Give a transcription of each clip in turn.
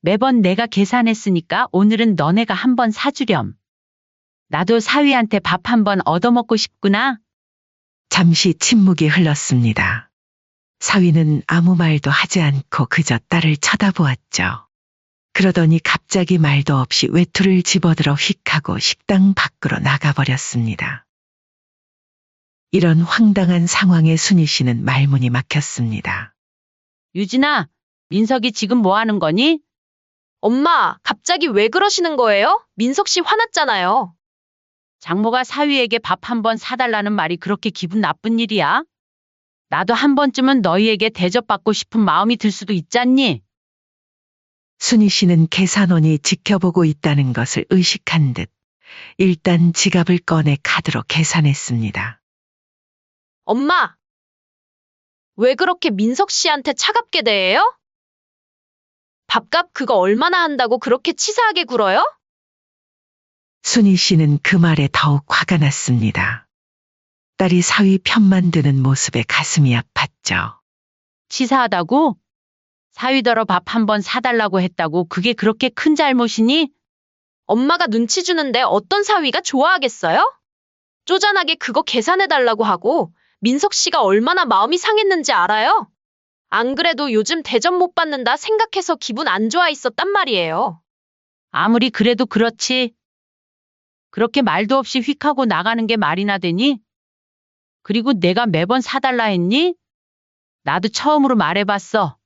매번 내가 계산했으니까 오늘은 너네가 한번 사주렴. 나도 사위한테 밥 한번 얻어먹고 싶구나. 잠시 침묵이 흘렀습니다. 사위는 아무 말도 하지 않고 그저 딸을 쳐다보았죠. 그러더니 갑자기 말도 없이 외투를 집어들어 휙 하고 식당 밖으로 나가버렸습니다. 이런 황당한 상황에 순희 씨는 말문이 막혔습니다. 유진아, 민석이 지금 뭐 하는 거니? 엄마, 갑자기 왜 그러시는 거예요? 민석 씨 화났잖아요. 장모가 사위에게 밥 한번 사달라는 말이 그렇게 기분 나쁜 일이야? 나도 한 번쯤은 너희에게 대접받고 싶은 마음이 들 수도 있잖니? 순희 씨는 계산원이 지켜보고 있다는 것을 의식한 듯 일단 지갑을 꺼내 카드로 계산했습니다. 엄마! 왜 그렇게 민석 씨한테 차갑게 대해요? 밥값 그거 얼마나 한다고 그렇게 치사하게 굴어요? 순희 씨는 그 말에 더욱 화가 났습니다. 딸이 사위 편만 드는 모습에 가슴이 아팠죠. 치사하다고? 사위더러 밥 한번 사달라고 했다고 그게 그렇게 큰 잘못이니? 엄마가 눈치 주는데 어떤 사위가 좋아하겠어요? 쪼잔하게 그거 계산해달라고 하고 민석 씨가 얼마나 마음이 상했는지 알아요? 안 그래도 요즘 대접 못 받는다 생각해서 기분 안 좋아 있었단 말이에요. 아무리 그래도 그렇지. 그렇게 말도 없이 휙 하고 나가는 게 말이나 되니? 그리고 내가 매번 사달라 했니? 나도 처음으로 말해봤어.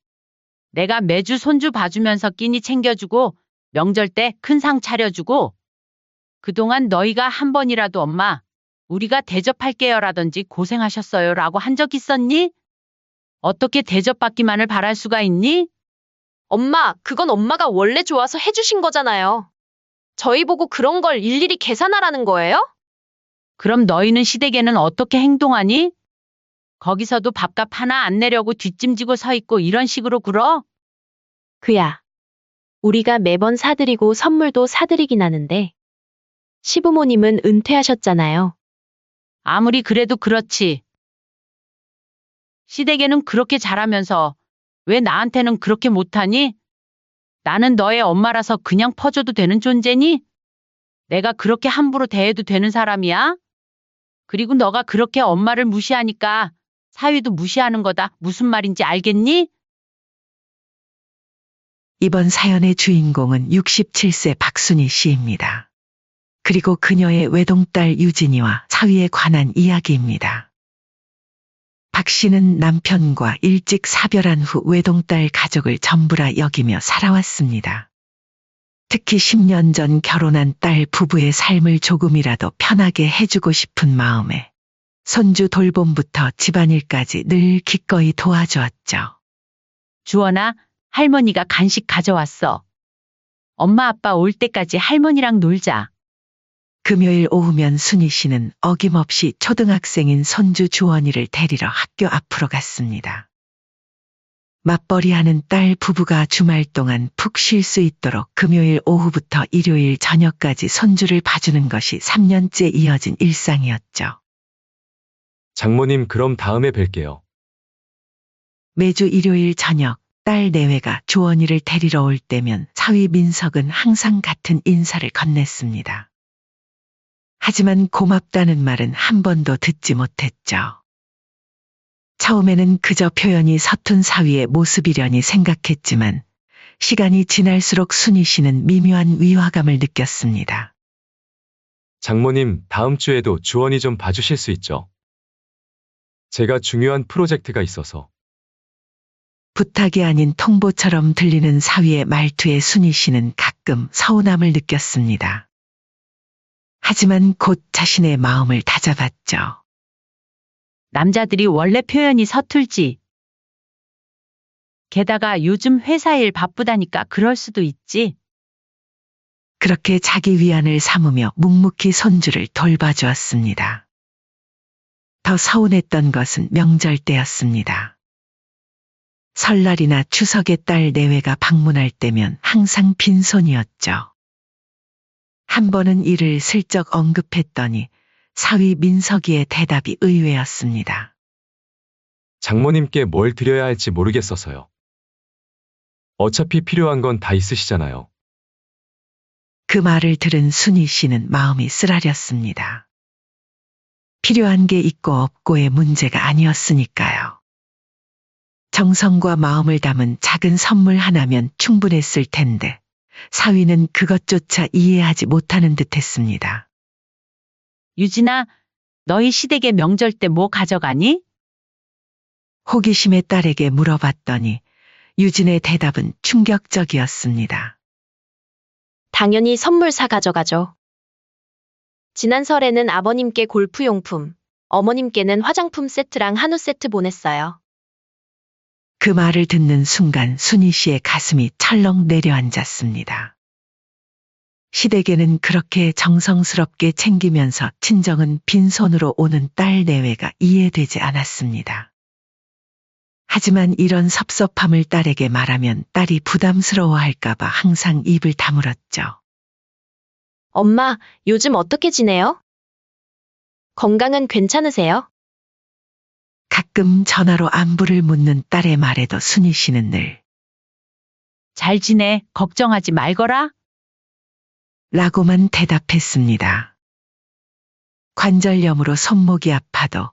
내가 매주 손주 봐주면서 끼니 챙겨주고 명절 때 큰 상 차려주고 그동안 너희가 한 번이라도 엄마, 우리가 대접할게요라든지 고생하셨어요라고 한 적 있었니? 어떻게 대접받기만을 바랄 수가 있니? 엄마, 그건 엄마가 원래 좋아서 해주신 거잖아요. 저희 보고 그런 걸 일일이 계산하라는 거예요? 그럼 너희는 시댁에는 어떻게 행동하니? 거기서도 밥값 하나 안 내려고 뒷짐지고 서 있고 이런 식으로 굴어? 그야. 우리가 매번 사드리고 선물도 사드리긴 하는데 시부모님은 은퇴하셨잖아요. 아무리 그래도 그렇지. 시댁에는 그렇게 잘하면서 왜 나한테는 그렇게 못하니? 나는 너의 엄마라서 그냥 퍼줘도 되는 존재니? 내가 그렇게 함부로 대해도 되는 사람이야? 그리고 너가 그렇게 엄마를 무시하니까 사위도 무시하는 거다. 무슨 말인지 알겠니? 이번 사연의 주인공은 67세 박순희 씨입니다. 그리고 그녀의 외동딸 유진이와 사위에 관한 이야기입니다. 박 씨는 남편과 일찍 사별한 후 외동딸 가족을 전부라 여기며 살아왔습니다. 특히 10년 전 결혼한 딸 부부의 삶을 조금이라도 편하게 해주고 싶은 마음에 손주 돌봄부터 집안일까지 늘 기꺼이 도와주었죠. 주원아, 할머니가 간식 가져왔어. 엄마 아빠 올 때까지 할머니랑 놀자. 금요일 오후면 순희 씨는 어김없이 초등학생인 손주 주원이를 데리러 학교 앞으로 갔습니다. 맞벌이하는 딸 부부가 주말 동안 푹 쉴 수 있도록 금요일 오후부터 일요일 저녁까지 손주를 봐주는 것이 3년째 이어진 일상이었죠. 장모님, 그럼 다음에 뵐게요. 매주 일요일 저녁 딸 내외가 주원이를 데리러 올 때면 사위 민석은 항상 같은 인사를 건넸습니다. 하지만 고맙다는 말은 한 번도 듣지 못했죠. 처음에는 그저 표현이 서툰 사위의 모습이려니 생각했지만 시간이 지날수록 순희 씨는 미묘한 위화감을 느꼈습니다. 장모님, 다음 주에도 주원이 좀 봐주실 수 있죠? 제가 중요한 프로젝트가 있어서. 부탁이 아닌 통보처럼 들리는 사위의 말투에 순희 씨는 가끔 서운함을 느꼈습니다. 하지만 곧 자신의 마음을 다잡았죠. 남자들이 원래 표현이 서툴지. 게다가 요즘 회사 일 바쁘다니까 그럴 수도 있지. 그렇게 자기 위안을 삼으며 묵묵히 손주를 돌봐주었습니다. 더 서운했던 것은 명절 때였습니다. 설날이나 추석에 딸 내외가 방문할 때면 항상 빈손이었죠. 한 번은 이를 슬쩍 언급했더니 사위 민석이의 대답이 의외였습니다. 장모님께 뭘 드려야 할지 모르겠어서요. 어차피 필요한 건 다 있으시잖아요. 그 말을 들은 순희 씨는 마음이 쓰라렸습니다. 필요한 게 있고 없고의 문제가 아니었으니까요. 정성과 마음을 담은 작은 선물 하나면 충분했을 텐데 사위는 그것조차 이해하지 못하는 듯했습니다. 유진아, 너희 시댁에 명절 때 뭐 가져가니? 호기심에 딸에게 물어봤더니 유진의 대답은 충격적이었습니다. 당연히 선물 사 가져가죠. 지난 설에는 아버님께 골프용품, 어머님께는 화장품 세트랑 한우 세트 보냈어요. 그 말을 듣는 순간 순희 씨의 가슴이 철렁 내려앉았습니다. 시댁에는 그렇게 정성스럽게 챙기면서 친정은 빈손으로 오는 딸 내외가 이해되지 않았습니다. 하지만 이런 섭섭함을 딸에게 말하면 딸이 부담스러워할까봐 항상 입을 다물었죠. 엄마, 요즘 어떻게 지내요? 건강은 괜찮으세요? 가끔 전화로 안부를 묻는 딸의 말에도 순희 씨는 늘 잘 지내, 걱정하지 말거라. 라고만 대답했습니다. 관절염으로 손목이 아파도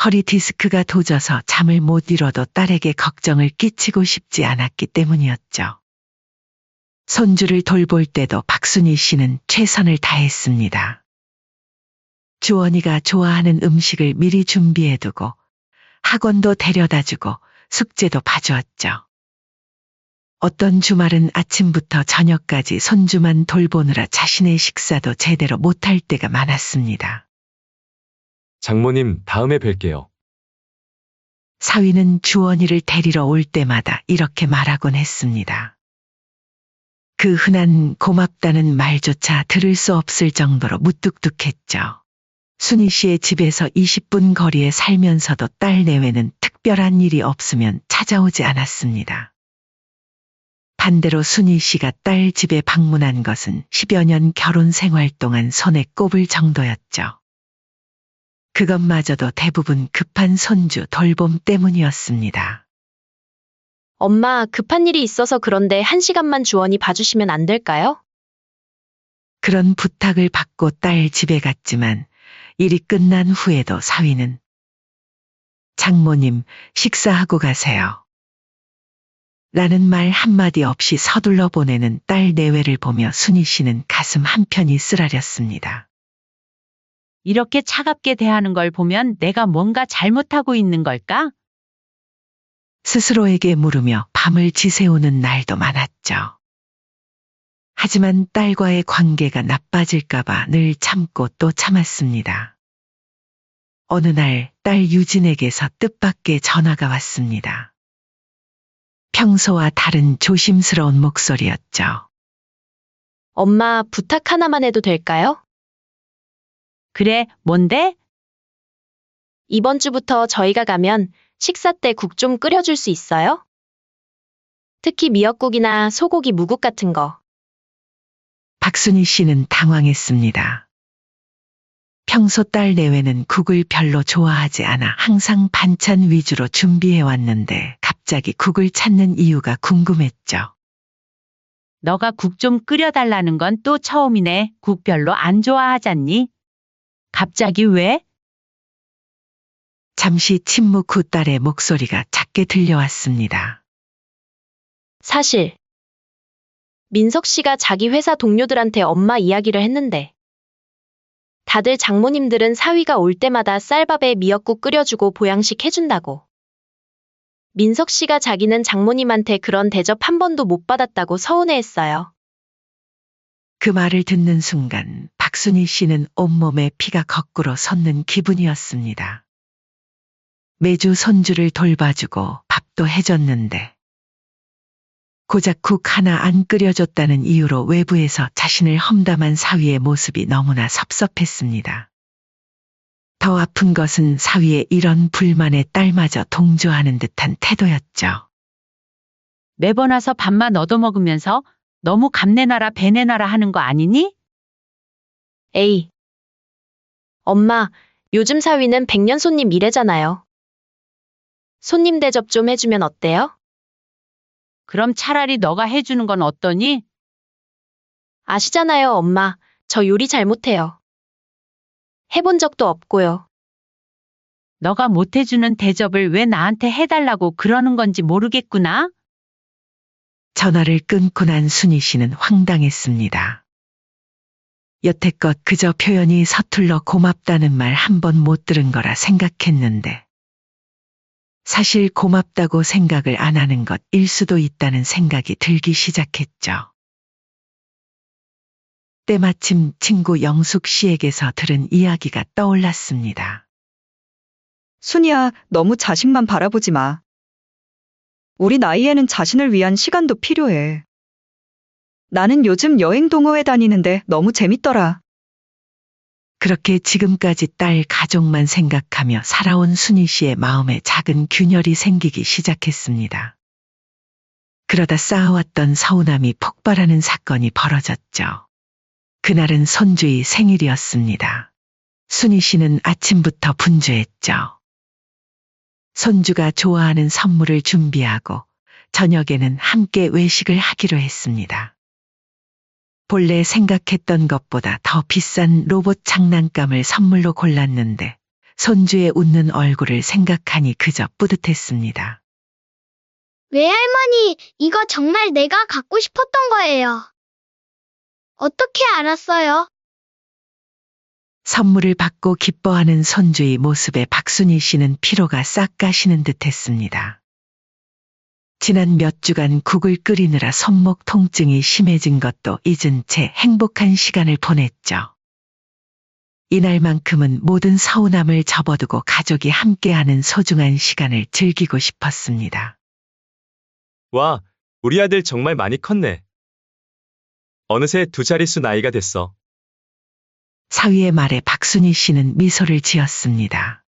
허리 디스크가 도져서 잠을 못 이뤄도 딸에게 걱정을 끼치고 싶지 않았기 때문이었죠. 손주를 돌볼 때도 박순희 씨는 최선을 다했습니다. 주원이가 좋아하는 음식을 미리 준비해두고 학원도 데려다주고 숙제도 봐주었죠. 어떤 주말은 아침부터 저녁까지 손주만 돌보느라 자신의 식사도 제대로 못할 때가 많았습니다. 장모님, 다음에 뵐게요. 사위는 주원이를 데리러 올 때마다 이렇게 말하곤 했습니다. 그 흔한 고맙다는 말조차 들을 수 없을 정도로 무뚝뚝했죠. 순희 씨의 집에서 20분 거리에 살면서도 딸 내외는 특별한 일이 없으면 찾아오지 않았습니다. 반대로 순희 씨가 딸 집에 방문한 것은 10여 년 결혼 생활 동안 손에 꼽을 정도였죠. 그것마저도 대부분 급한 손주 돌봄 때문이었습니다. 엄마, 급한 일이 있어서 그런데 1시간만 주원이 봐주시면 안 될까요? 그런 부탁을 받고 딸 집에 갔지만 일이 끝난 후에도 사위는 장모님, 식사하고 가세요. 라는 말 한마디 없이 서둘러 보내는 딸 내외를 보며 순희 씨는 가슴 한편이 쓰라렸습니다. 이렇게 차갑게 대하는 걸 보면 내가 뭔가 잘못하고 있는 걸까? 스스로에게 물으며 밤을 지새우는 날도 많았죠. 하지만 딸과의 관계가 나빠질까봐 늘 참고 또 참았습니다. 어느 날 딸 유진에게서 뜻밖의 전화가 왔습니다. 평소와 다른 조심스러운 목소리였죠. 엄마, 부탁 하나만 해도 될까요? 그래, 뭔데? 이번 주부터 저희가 가면 식사 때 국 좀 끓여줄 수 있어요? 특히 미역국이나 소고기 무국 같은 거. 박순희 씨는 당황했습니다. 평소 딸 내외는 국을 별로 좋아하지 않아 항상 반찬 위주로 준비해왔는데 갑자기 국을 찾는 이유가 궁금했죠. 너가 국 좀 끓여달라는 건 또 처음이네. 국 별로 안 좋아하잖니? 갑자기 왜? 잠시 침묵 후 딸의 목소리가 작게 들려왔습니다. 사실 민석 씨가 자기 회사 동료들한테 엄마 이야기를 했는데 다들 장모님들은 사위가 올 때마다 쌀밥에 미역국 끓여주고 보양식 해준다고. 민석 씨가 자기는 장모님한테 그런 대접 한 번도 못 받았다고 서운해했어요. 그 말을 듣는 순간 박순희 씨는 온몸에 피가 거꾸로 솟는 기분이었습니다. 매주 손주를 돌봐주고 밥도 해줬는데 고작 국 하나 안 끓여줬다는 이유로 외부에서 자신을 험담한 사위의 모습이 너무나 섭섭했습니다. 더 아픈 것은 사위의 이런 불만에 딸마저 동조하는 듯한 태도였죠. 매번 와서 밥만 얻어먹으면서 너무 감내나라 배내나라 하는 거 아니니? 에이. 엄마, 요즘 사위는 백년 손님 이래잖아요. 손님 대접 좀 해주면 어때요? 그럼 차라리 너가 해주는 건 어떠니? 아시잖아요, 엄마. 저 요리 잘 못해요. 해본 적도 없고요. 너가 못 해주는 대접을 왜 나한테 해달라고 그러는 건지 모르겠구나? 전화를 끊고 난 순희 씨는 황당했습니다. 여태껏 그저 표현이 서툴러 고맙다는 말 한 번 못 들은 거라 생각했는데 사실 고맙다고 생각을 안 하는 것일 수도 있다는 생각이 들기 시작했죠. 때마침 친구 영숙 씨에게서 들은 이야기가 떠올랐습니다. 순이야, 너무 자식만 바라보지 마. 우리 나이에는 자신을 위한 시간도 필요해. 나는 요즘 여행 동호회 다니는데 너무 재밌더라. 그렇게 지금까지 딸 가족만 생각하며 살아온 순희 씨의 마음에 작은 균열이 생기기 시작했습니다. 그러다 쌓아왔던 서운함이 폭발하는 사건이 벌어졌죠. 그날은 손주의 생일이었습니다. 순희 씨는 아침부터 분주했죠. 손주가 좋아하는 선물을 준비하고 저녁에는 함께 외식을 하기로 했습니다. 본래 생각했던 것보다 더 비싼 로봇 장난감을 선물로 골랐는데 손주의 웃는 얼굴을 생각하니 그저 뿌듯했습니다. 외할머니, 이거 정말 내가 갖고 싶었던 거예요. 어떻게 알았어요? 선물을 받고 기뻐하는 손주의 모습에 박순희 씨는 피로가 싹 가시는 듯했습니다. 지난 몇 주간 국을 끓이느라 손목 통증이 심해진 것도 잊은 채 행복한 시간을 보냈죠. 이날만큼은 모든 서운함을 접어두고 가족이 함께하는 소중한 시간을 즐기고 싶었습니다. 와, 우리 아들 정말 많이 컸네. 어느새 2자릿수 나이가 됐어. 사위의 말에 박순희 씨는 미소를 지었습니다.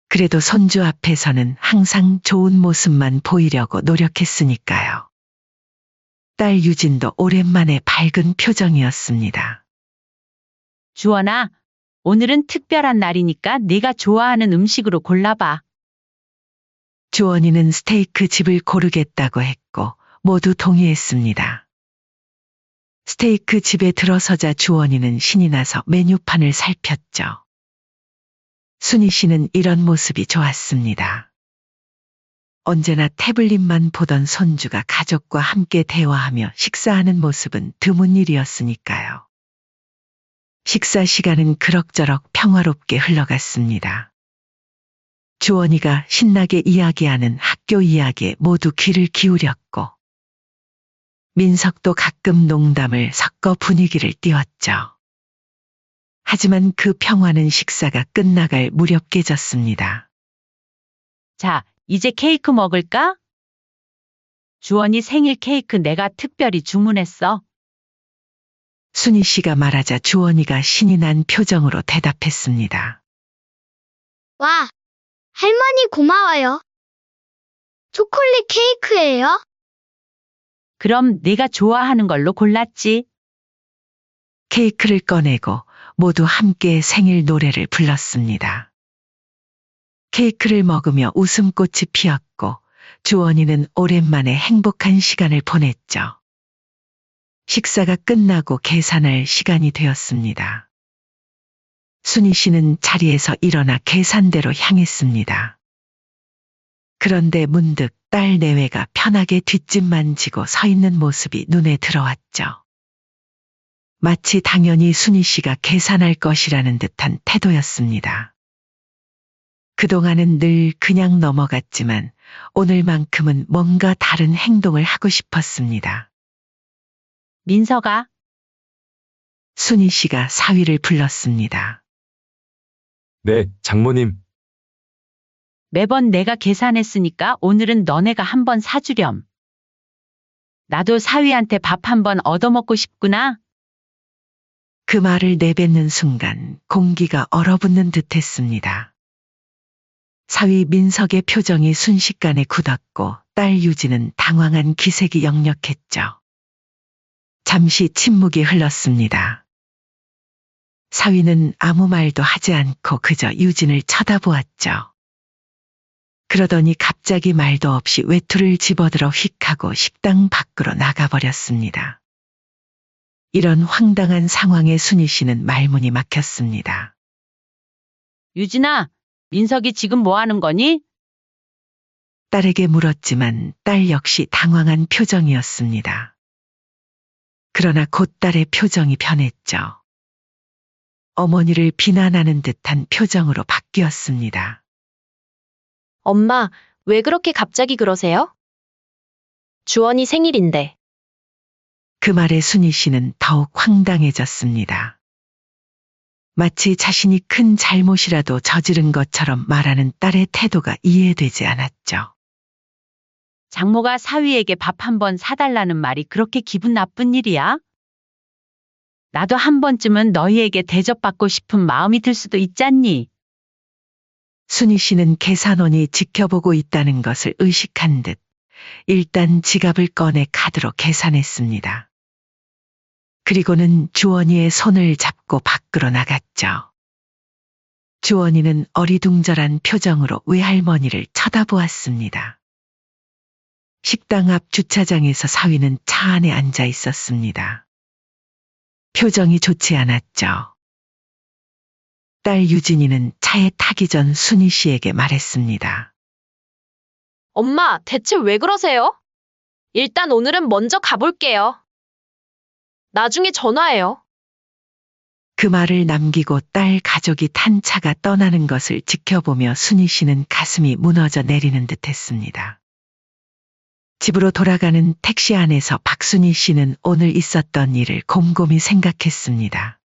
그래도 손주 앞에서는 항상 좋은 모습만 보이려고 노력했으니까요. 딸 유진도 오랜만에 밝은 표정이었습니다. 주원아, 오늘은 특별한 날이니까 네가 좋아하는 음식으로 골라봐. 주원이는 스테이크 집을 고르겠다고 했고 모두 동의했습니다. 스테이크 집에 들어서자 주원이는 신이 나서 메뉴판을 살폈죠. 순희 씨는 이런 모습이 좋았습니다. 언제나 태블릿만 보던 손주가 가족과 함께 대화하며 식사하는 모습은 드문 일이었으니까요. 식사 시간은 그럭저럭 평화롭게 흘러갔습니다. 주원이가 신나게 이야기하는 학교 이야기에 모두 귀를 기울였고 민석도 가끔 농담을 섞어 분위기를 띄웠죠. 하지만 그 평화는 식사가 끝나갈 무렵 깨졌습니다. 자, 이제 케이크 먹을까? 주원이 생일 케이크 내가 특별히 주문했어. 순희 씨가 말하자 주원이가 신이 난 표정으로 대답했습니다. 와, 할머니 고마워요. 초콜릿 케이크예요? 그럼 네가 좋아하는 걸로 골랐지. 케이크를 꺼내고 모두 함께 생일 노래를 불렀습니다. 케이크를 먹으며 웃음꽃이 피었고 주원이는 오랜만에 행복한 시간을 보냈죠. 식사가 끝나고 계산할 시간이 되었습니다. 순희 씨는 자리에서 일어나 계산대로 향했습니다. 그런데 문득 딸 내외가 편하게 뒷짐만 지고 서 있는 모습이 눈에 들어왔죠. 마치 당연히 순희 씨가 계산할 것이라는 듯한 태도였습니다. 그동안은 늘 그냥 넘어갔지만 오늘만큼은 뭔가 다른 행동을 하고 싶었습니다. 민석아, 순희 씨가 사위를 불렀습니다. 네, 장모님. 매번 내가 계산했으니까 오늘은 너네가 한번 사주렴. 나도 사위한테 밥 한번 얻어먹고 싶구나. 그 말을 내뱉는 순간 공기가 얼어붙는 듯했습니다. 사위 민석의 표정이 순식간에 굳었고 딸 유진은 당황한 기색이 역력했죠. 잠시 침묵이 흘렀습니다. 사위는 아무 말도 하지 않고 그저 유진을 쳐다보았죠. 그러더니 갑자기 말도 없이 외투를 집어들어 휙 하고 식당 밖으로 나가버렸습니다. 이런 황당한 상황에 순희 씨는 말문이 막혔습니다. 유진아, 민석이 지금 뭐 하는 거니? 딸에게 물었지만 딸 역시 당황한 표정이었습니다. 그러나 곧 딸의 표정이 변했죠. 어머니를 비난하는 듯한 표정으로 바뀌었습니다. 엄마, 왜 그렇게 갑자기 그러세요? 주원이 생일인데. 그 말에 순희 씨는 더욱 황당해졌습니다. 마치 자신이 큰 잘못이라도 저지른 것처럼 말하는 딸의 태도가 이해되지 않았죠. 장모가 사위에게 밥 한 번 사달라는 말이 그렇게 기분 나쁜 일이야? 나도 한 번쯤은 너희에게 대접받고 싶은 마음이 들 수도 있잖니. 순희 씨는 계산원이 지켜보고 있다는 것을 의식한 듯 일단 지갑을 꺼내 카드로 계산했습니다. 그리고는 주원이의 손을 잡고 밖으로 나갔죠. 주원이는 어리둥절한 표정으로 외할머니를 쳐다보았습니다. 식당 앞 주차장에서 사위는 차 안에 앉아 있었습니다. 표정이 좋지 않았죠. 딸 유진이는 차에 타기 전 순희 씨에게 말했습니다. 엄마, 대체 왜 그러세요? 일단 오늘은 먼저 가볼게요. 나중에 전화해요. 그 말을 남기고 딸 가족이 탄 차가 떠나는 것을 지켜보며 순희 씨는 가슴이 무너져 내리는 듯했습니다. 집으로 돌아가는 택시 안에서 박순희 씨는 오늘 있었던 일을 곰곰이 생각했습니다.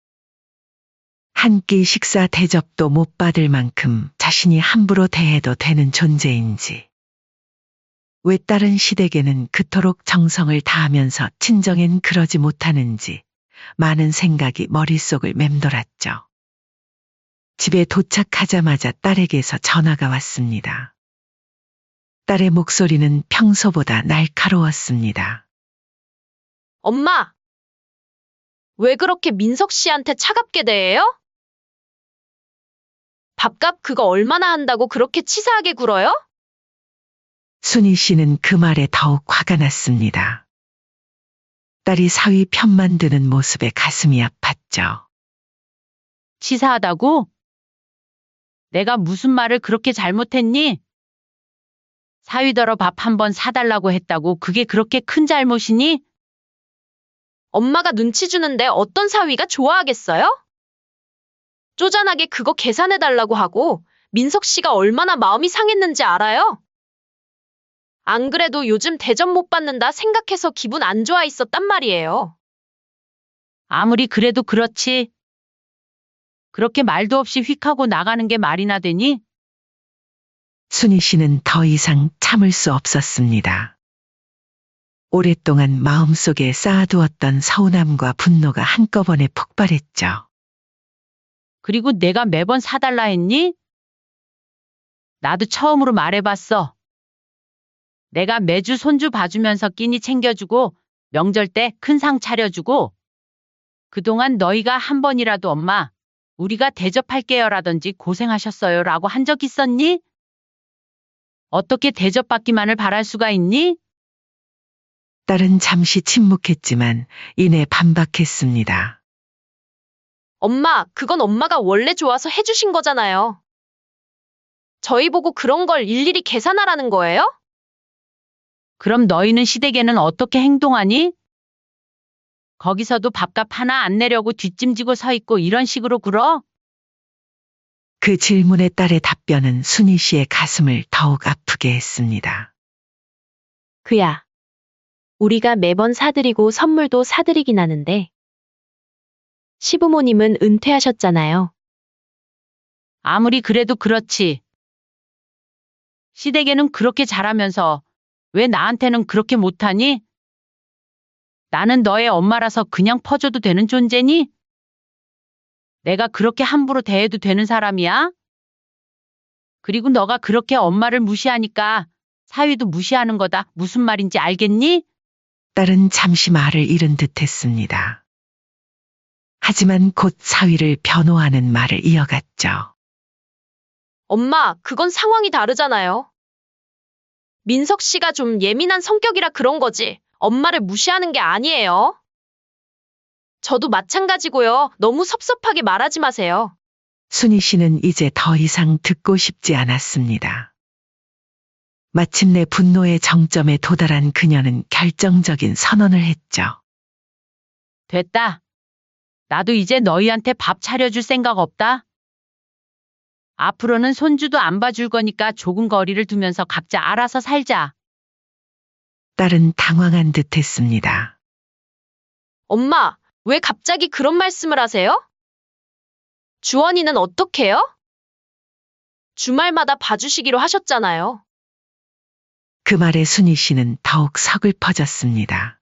한 끼 식사 대접도 못 받을 만큼 자신이 함부로 대해도 되는 존재인지, 왜 딸은 시댁에는 그토록 정성을 다하면서 친정엔 그러지 못하는지 많은 생각이 머릿속을 맴돌았죠. 집에 도착하자마자 딸에게서 전화가 왔습니다. 딸의 목소리는 평소보다 날카로웠습니다. 엄마! 왜 그렇게 민석 씨한테 차갑게 대해요? 밥값 그거 얼마나 한다고 그렇게 치사하게 굴어요? 순희 씨는 그 말에 더욱 화가 났습니다. 딸이 사위 편만 드는 모습에 가슴이 아팠죠. 치사하다고? 내가 무슨 말을 그렇게 잘못했니? 사위더러 밥 한 번 사달라고 했다고 그게 그렇게 큰 잘못이니? 엄마가 눈치 주는데 어떤 사위가 좋아하겠어요? 쪼잔하게 그거 계산해달라고 하고 민석 씨가 얼마나 마음이 상했는지 알아요? 안 그래도 요즘 대접 못 받는다 생각해서 기분 안 좋아 있었단 말이에요. 아무리 그래도 그렇지. 그렇게 말도 없이 휙 하고 나가는 게 말이나 되니? 순희 씨는 더 이상 참을 수 없었습니다. 오랫동안 마음속에 쌓아두었던 서운함과 분노가 한꺼번에 폭발했죠. 그리고 내가 매번 사달라 했니? 나도 처음으로 말해봤어. 내가 매주 손주 봐주면서 끼니 챙겨주고 명절 때 큰 상 차려주고 그동안 너희가 한 번이라도 엄마 우리가 대접할게요라든지 고생하셨어요라고 한 적 있었니? 어떻게 대접받기만을 바랄 수가 있니? 딸은 잠시 침묵했지만 이내 반박했습니다. 엄마, 그건 엄마가 원래 좋아서 해주신 거잖아요. 저희 보고 그런 걸 일일이 계산하라는 거예요? 그럼 너희는 시댁에는 어떻게 행동하니? 거기서도 밥값 하나 안 내려고 뒷짐지고 서 있고 이런 식으로 굴어? 그 질문에 딸의 답변은 순희 씨의 가슴을 더욱 아프게 했습니다. 그야. 우리가 매번 사드리고 선물도 사드리긴 하는데 시부모님은 은퇴하셨잖아요. 아무리 그래도 그렇지. 시댁에는 그렇게 잘하면서 왜 나한테는 그렇게 못하니? 나는 너의 엄마라서 그냥 퍼줘도 되는 존재니? 내가 그렇게 함부로 대해도 되는 사람이야? 그리고 너가 그렇게 엄마를 무시하니까 사위도 무시하는 거다. 무슨 말인지 알겠니? 딸은 잠시 말을 잃은 듯했습니다. 하지만 곧 사위를 변호하는 말을 이어갔죠. 엄마, 그건 상황이 다르잖아요. 민석 씨가 좀 예민한 성격이라 그런 거지. 엄마를 무시하는 게 아니에요. 저도 마찬가지고요. 너무 섭섭하게 말하지 마세요. 순희 씨는 이제 더 이상 듣고 싶지 않았습니다. 마침내 분노의 정점에 도달한 그녀는 결정적인 선언을 했죠. 됐다. 나도 이제 너희한테 밥 차려줄 생각 없다. 앞으로는 손주도 안 봐줄 거니까 조금 거리를 두면서 각자 알아서 살자. 딸은 당황한 듯 했습니다. 엄마, 왜 갑자기 그런 말씀을 하세요? 주원이는 어떡해요? 주말마다 봐주시기로 하셨잖아요. 그 말에 순희 씨는 더욱 서글퍼졌습니다.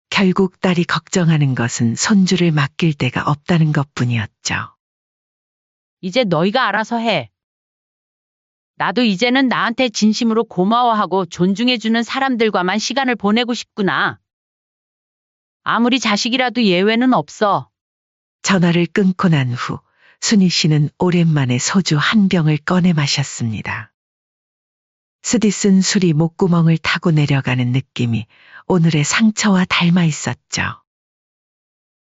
결국 딸이 걱정하는 것은 손주를 맡길 데가 없다는 것뿐이었죠. 이제 너희가 알아서 해. 나도 이제는 나한테 진심으로 고마워하고 존중해주는 사람들과만 시간을 보내고 싶구나. 아무리 자식이라도 예외는 없어. 전화를 끊고 난 후 순희 씨는 오랜만에 소주 한 병을 꺼내 마셨습니다. 스디쓴 술이 목구멍을 타고 내려가는 느낌이 오늘의 상처와 닮아 있었죠.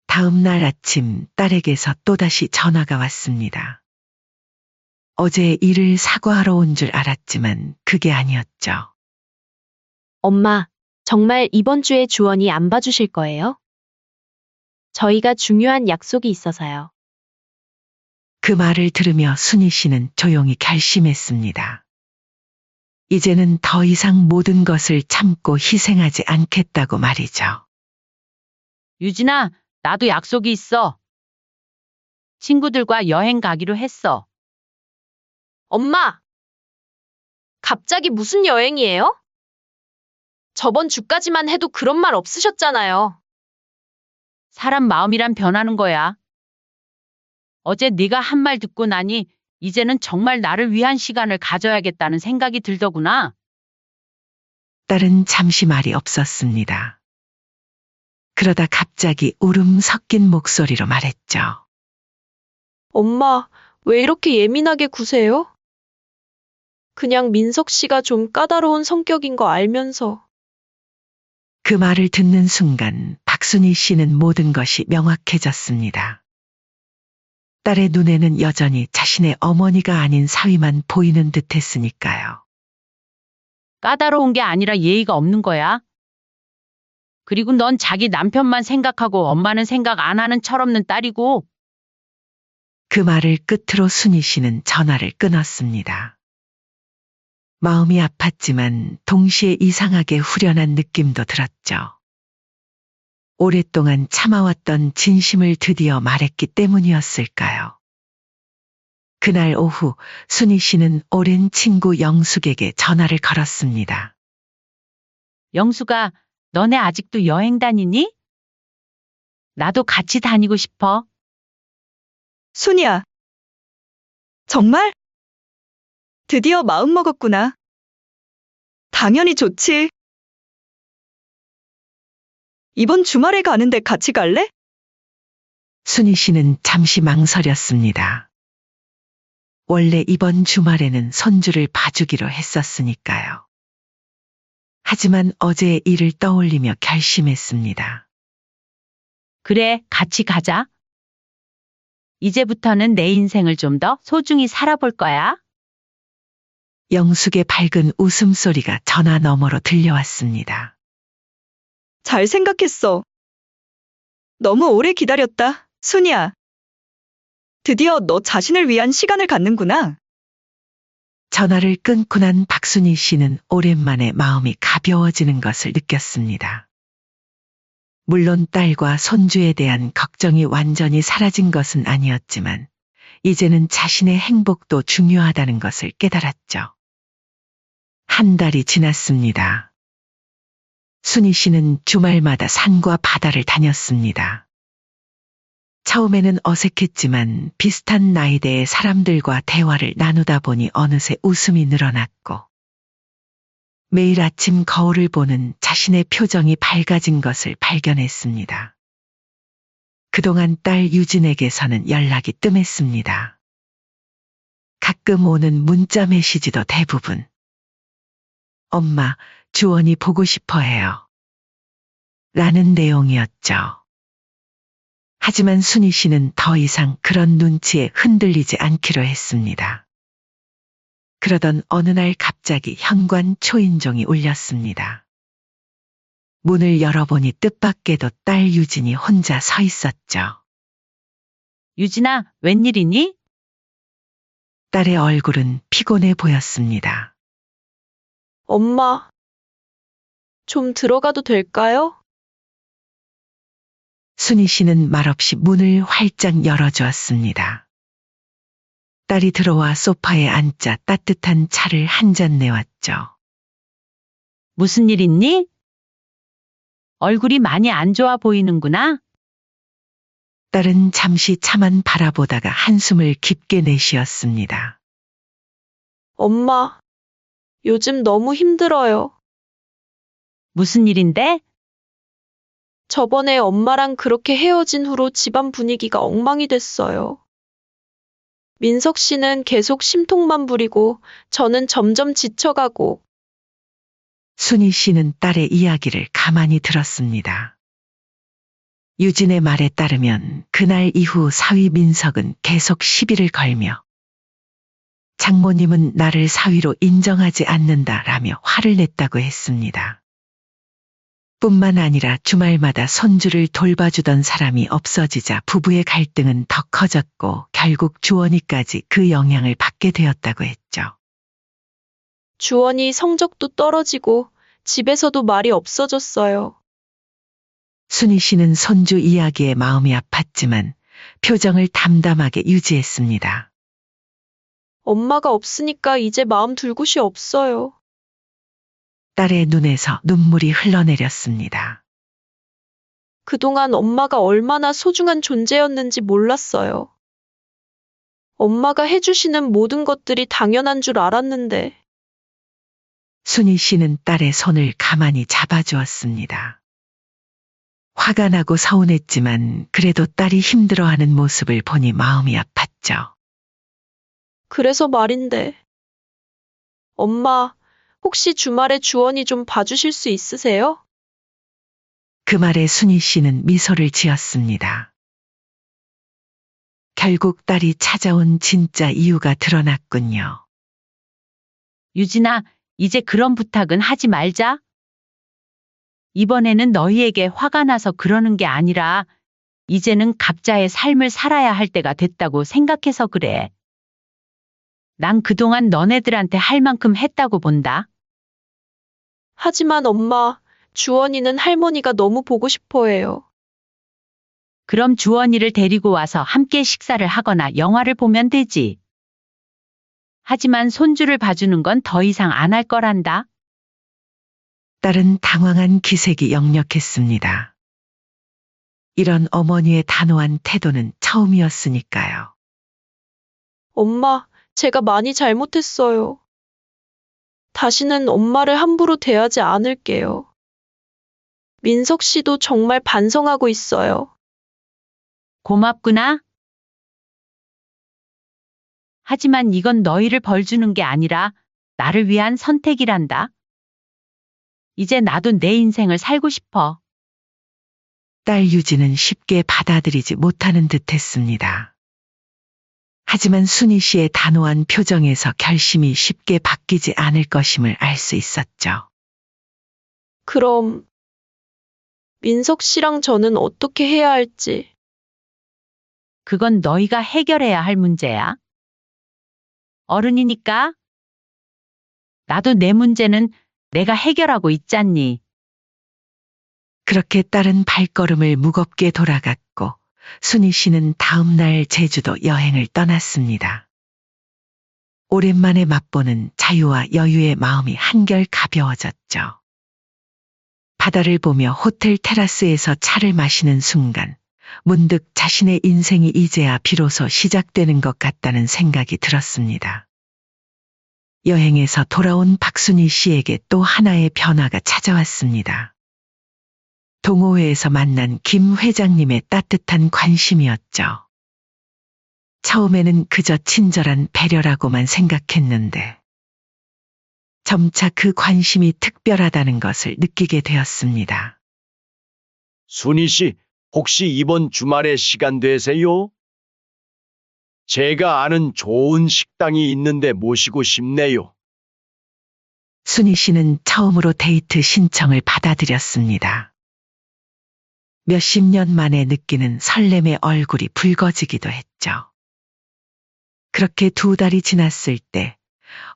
다음 날 아침 딸에게서 또다시 전화가 왔습니다. 어제 일을 사과하러 온 줄 알았지만 그게 아니었죠. 엄마, 정말 이번 주에 주원이 안 봐주실 거예요? 저희가 중요한 약속이 있어서요. 그 말을 들으며 순희 씨는 조용히 결심했습니다. 이제는 더 이상 모든 것을 참고 희생하지 않겠다고 말이죠. 유진아, 나도 약속이 있어. 친구들과 여행 가기로 했어. 엄마! 갑자기 무슨 여행이에요? 저번 주까지만 해도 그런 말 없으셨잖아요. 사람 마음이란 변하는 거야. 어제 네가 한 말 듣고 나니 이제는 정말 나를 위한 시간을 가져야겠다는 생각이 들더구나. 딸은 잠시 말이 없었습니다. 그러다 갑자기 울음 섞인 목소리로 말했죠. 엄마, 왜 이렇게 예민하게 구세요? 그냥 민석 씨가 좀 까다로운 성격인 거 알면서. 그 말을 듣는 순간 박순희 씨는 모든 것이 명확해졌습니다. 딸의 눈에는 여전히 자신의 어머니가 아닌 사위만 보이는 듯 했으니까요. 까다로운 게 아니라 예의가 없는 거야. 그리고 넌 자기 남편만 생각하고 엄마는 생각 안 하는 철없는 딸이고. 그 말을 끝으로 순희 씨는 전화를 끊었습니다. 마음이 아팠지만 동시에 이상하게 후련한 느낌도 들었죠. 오랫동안 참아왔던 진심을 드디어 말했기 때문이었을까요? 그날 오후 순희 씨는 오랜 친구 영숙에게 전화를 걸었습니다. 영수가, 너네 아직도 여행 다니니? 나도 같이 다니고 싶어. 순이야. 정말? 드디어 마음 먹었구나. 당연히 좋지. 이번 주말에 가는데 같이 갈래? 순희 씨는 잠시 망설였습니다. 원래 이번 주말에는 손주를 봐주기로 했었으니까요. 하지만 어제의 일을 떠올리며 결심했습니다. 그래, 같이 가자. 이제부터는 내 인생을 좀 더 소중히 살아볼 거야. 영숙의 밝은 웃음소리가 전화 너머로 들려왔습니다. 잘 생각했어. 너무 오래 기다렸다, 순이야. 드디어 너 자신을 위한 시간을 갖는구나. 전화를 끊고 난 박순희 씨는 오랜만에 마음이 가벼워지는 것을 느꼈습니다. 물론 딸과 손주에 대한 걱정이 완전히 사라진 것은 아니었지만 이제는 자신의 행복도 중요하다는 것을 깨달았죠. 한 달이 지났습니다. 순희 씨는 주말마다 산과 바다를 다녔습니다. 처음에는 어색했지만 비슷한 나이대의 사람들과 대화를 나누다 보니 어느새 웃음이 늘어났고 매일 아침 거울을 보는 자신의 표정이 밝아진 것을 발견했습니다. 그동안 딸 유진에게서는 연락이 뜸했습니다. 가끔 오는 문자 메시지도 대부분 엄마, 주원이 보고 싶어 해요. 라는 내용이었죠. 하지만 순희 씨는 더 이상 그런 눈치에 흔들리지 않기로 했습니다. 그러던 어느 날 갑자기 현관 초인종이 울렸습니다. 문을 열어보니 뜻밖에도 딸 유진이 혼자 서 있었죠. 유진아, 웬일이니? 딸의 얼굴은 피곤해 보였습니다. 엄마, 좀 들어가도 될까요? 순희 씨는 말없이 문을 활짝 열어주었습니다. 딸이 들어와 소파에 앉자 따뜻한 차를 한 잔 내왔죠. 무슨 일 있니? 얼굴이 많이 안 좋아 보이는구나. 딸은 잠시 차만 바라보다가 한숨을 깊게 내쉬었습니다. 엄마, 요즘 너무 힘들어요. 무슨 일인데? 저번에 엄마랑 그렇게 헤어진 후로 집안 분위기가 엉망이 됐어요. 민석 씨는 계속 심통만 부리고 저는 점점 지쳐가고 순희 씨는 딸의 이야기를 가만히 들었습니다. 유진의 말에 따르면 그날 이후 사위 민석은 계속 시비를 걸며 장모님은 나를 사위로 인정하지 않는다라며 화를 냈다고 했습니다. 뿐만 아니라 주말마다 손주를 돌봐주던 사람이 없어지자 부부의 갈등은 더 커졌고 결국 주원이까지 그 영향을 받게 되었다고 했죠. 주원이 성적도 떨어지고 집에서도 말이 없어졌어요. 순희 씨는 손주 이야기에 마음이 아팠지만 표정을 담담하게 유지했습니다. 엄마가 없으니까 이제 마음 둘 곳이 없어요. 딸의 눈에서 눈물이 흘러내렸습니다. 그동안 엄마가 얼마나 소중한 존재였는지 몰랐어요. 엄마가 해주시는 모든 것들이 당연한 줄 알았는데 순희 씨는 딸의 손을 가만히 잡아주었습니다. 화가 나고 서운했지만 그래도 딸이 힘들어하는 모습을 보니 마음이 아팠죠. 그래서 말인데 엄마, 혹시 주말에 주원이 좀 봐주실 수 있으세요? 그 말에 순희 씨는 미소를 지었습니다. 결국 딸이 찾아온 진짜 이유가 드러났군요. 유진아, 이제 그런 부탁은 하지 말자. 이번에는 너희에게 화가 나서 그러는 게 아니라 이제는 각자의 삶을 살아야 할 때가 됐다고 생각해서 그래. 난 그동안 너네들한테 할 만큼 했다고 본다. 하지만 엄마, 주원이는 할머니가 너무 보고 싶어 해요. 그럼 주원이를 데리고 와서 함께 식사를 하거나 영화를 보면 되지. 하지만 손주를 봐주는 건 더 이상 안 할 거란다. 딸은 당황한 기색이 역력했습니다. 이런 어머니의 단호한 태도는 처음이었으니까요. 엄마, 제가 많이 잘못했어요. 다시는 엄마를 함부로 대하지 않을게요. 민석 씨도 정말 반성하고 있어요. 고맙구나. 하지만 이건 너희를 벌주는 게 아니라 나를 위한 선택이란다. 이제 나도 내 인생을 살고 싶어. 딸 유진은 쉽게 받아들이지 못하는 듯 했습니다. 하지만 순희 씨의 단호한 표정에서 결심이 쉽게 바뀌지 않을 것임을 알 수 있었죠. 그럼 민석 씨랑 저는 어떻게 해야 할지. 그건 너희가 해결해야 할 문제야. 어른이니까. 나도 내 문제는 내가 해결하고 있잖니. 그렇게 딸은 발걸음을 무겁게 돌아갔고 순희 씨는 다음 날 제주도 여행을 떠났습니다. 오랜만에 맛보는 자유와 여유의 마음이 한결 가벼워졌죠. 바다를 보며 호텔 테라스에서 차를 마시는 순간 문득 자신의 인생이 이제야 비로소 시작되는 것 같다는 생각이 들었습니다. 여행에서 돌아온 박순희 씨에게 또 하나의 변화가 찾아왔습니다. 동호회에서 만난 김 회장님의 따뜻한 관심이었죠. 처음에는 그저 친절한 배려라고만 생각했는데 점차 그 관심이 특별하다는 것을 느끼게 되었습니다. 순희 씨, 혹시 이번 주말에 시간 되세요? 제가 아는 좋은 식당이 있는데 모시고 싶네요. 순희 씨는 처음으로 데이트 신청을 받아들였습니다. 몇십 년 만에 느끼는 설렘의 얼굴이 붉어지기도 했죠. 그렇게 2달이 지났을 때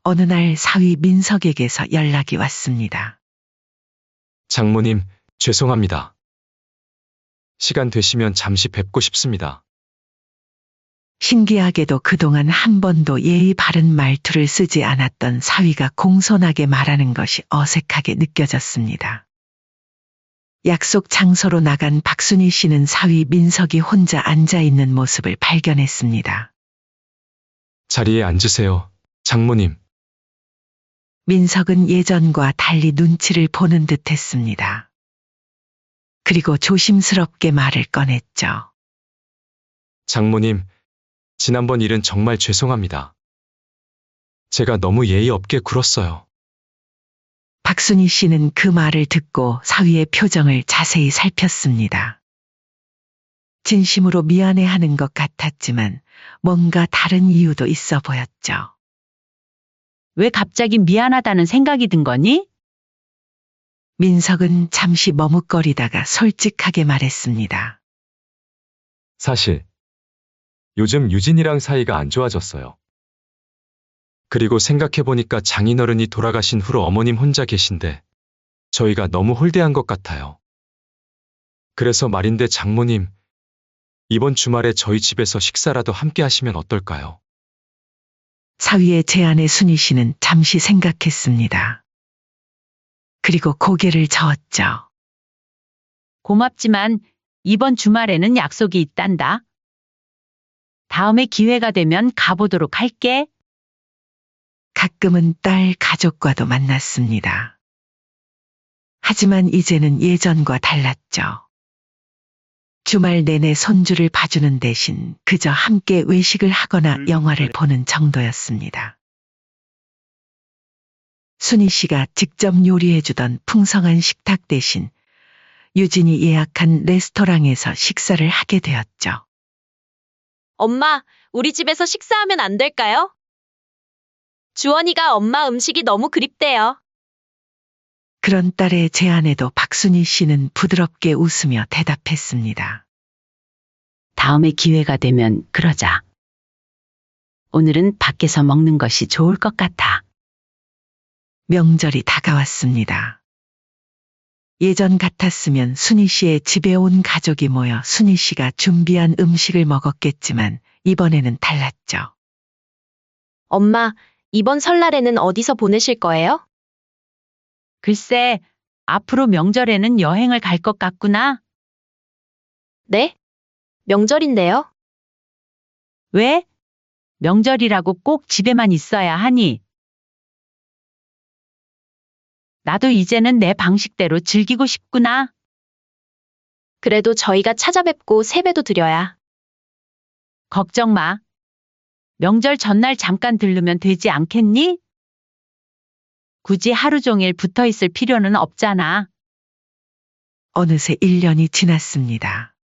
어느 날 사위 민석에게서 연락이 왔습니다. 장모님, 죄송합니다. 시간 되시면 잠시 뵙고 싶습니다. 신기하게도 그동안 한 번도 예의 바른 말투를 쓰지 않았던 사위가 공손하게 말하는 것이 어색하게 느껴졌습니다. 약속 장소로 나간 박순희 씨는 사위 민석이 혼자 앉아 있는 모습을 발견했습니다. 자리에 앉으세요, 장모님. 민석은 예전과 달리 눈치를 보는 듯 했습니다. 그리고 조심스럽게 말을 꺼냈죠. 장모님, 지난번 일은 정말 죄송합니다. 제가 너무 예의 없게 굴었어요. 박순희 씨는 그 말을 듣고 사위의 표정을 자세히 살폈습니다. 진심으로 미안해하는 것 같았지만 뭔가 다른 이유도 있어 보였죠. 왜 갑자기 미안하다는 생각이 든 거니? 민석은 잠시 머뭇거리다가 솔직하게 말했습니다. 사실 요즘 유진이랑 사이가 안 좋아졌어요. 그리고 생각해보니까 장인어른이 돌아가신 후로 어머님 혼자 계신데 저희가 너무 홀대한 것 같아요. 그래서 말인데 장모님, 이번 주말에 저희 집에서 식사라도 함께 하시면 어떨까요? 사위의 제안에 순희 씨는 잠시 생각했습니다. 그리고 고개를 저었죠. 고맙지만 이번 주말에는 약속이 있단다. 다음에 기회가 되면 가보도록 할게. 가끔은 딸 가족과도 만났습니다. 하지만 이제는 예전과 달랐죠. 주말 내내 손주를 봐주는 대신 그저 함께 외식을 하거나 영화를 보는 정도였습니다. 순희 씨가 직접 요리해주던 풍성한 식탁 대신 유진이 예약한 레스토랑에서 식사를 하게 되었죠. 엄마, 우리 집에서 식사하면 안 될까요? 주원이가 엄마 음식이 너무 그립대요. 그런 딸의 제안에도 박순희 씨는 부드럽게 웃으며 대답했습니다. 다음에 기회가 되면 그러자. 오늘은 밖에서 먹는 것이 좋을 것 같아. 명절이 다가왔습니다. 예전 같았으면 순희 씨의 집에 온 가족이 모여 순희 씨가 준비한 음식을 먹었겠지만 이번에는 달랐죠. 엄마, 이번 설날에는 어디서 보내실 거예요? 글쎄, 앞으로 명절에는 여행을 갈 것 같구나. 네? 명절인데요? 왜? 명절이라고 꼭 집에만 있어야 하니? 나도 이제는 내 방식대로 즐기고 싶구나. 그래도 저희가 찾아뵙고 세배도 드려야. 걱정 마. 명절 전날 잠깐 들르면 되지 않겠니? 굳이 하루 종일 붙어 있을 필요는 없잖아. 어느새 1년이 지났습니다.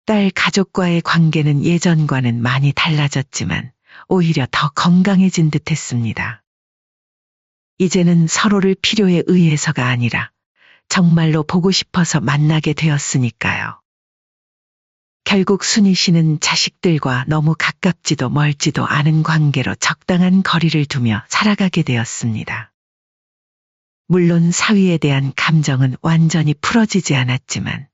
딸 가족과의 관계는 예전과는 많이 달라졌지만 오히려 더 건강해진 듯 했습니다. 이제는 서로를 필요에 의해서가 아니라 정말로 보고 싶어서 만나게 되었으니까요. 결국 순희 씨는 자식들과 너무 가깝지도 멀지도 않은 관계로 적당한 거리를 두며 살아가게 되었습니다. 물론 사위에 대한 감정은 완전히 풀어지지 않았지만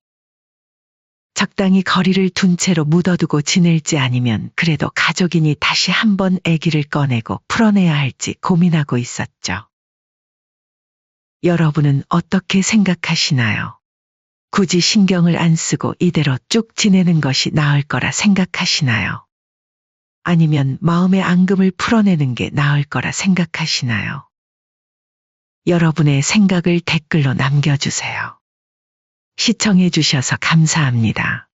적당히 거리를 둔 채로 묻어두고 지낼지 아니면 그래도 가족이니 다시 한번 아기를 꺼내고 풀어내야 할지 고민하고 있었죠. 여러분은 어떻게 생각하시나요? 굳이 신경을 안 쓰고 이대로 쭉 지내는 것이 나을 거라 생각하시나요? 아니면 마음의 앙금을 풀어내는 게 나을 거라 생각하시나요? 여러분의 생각을 댓글로 남겨주세요. 시청해 주셔서 감사합니다.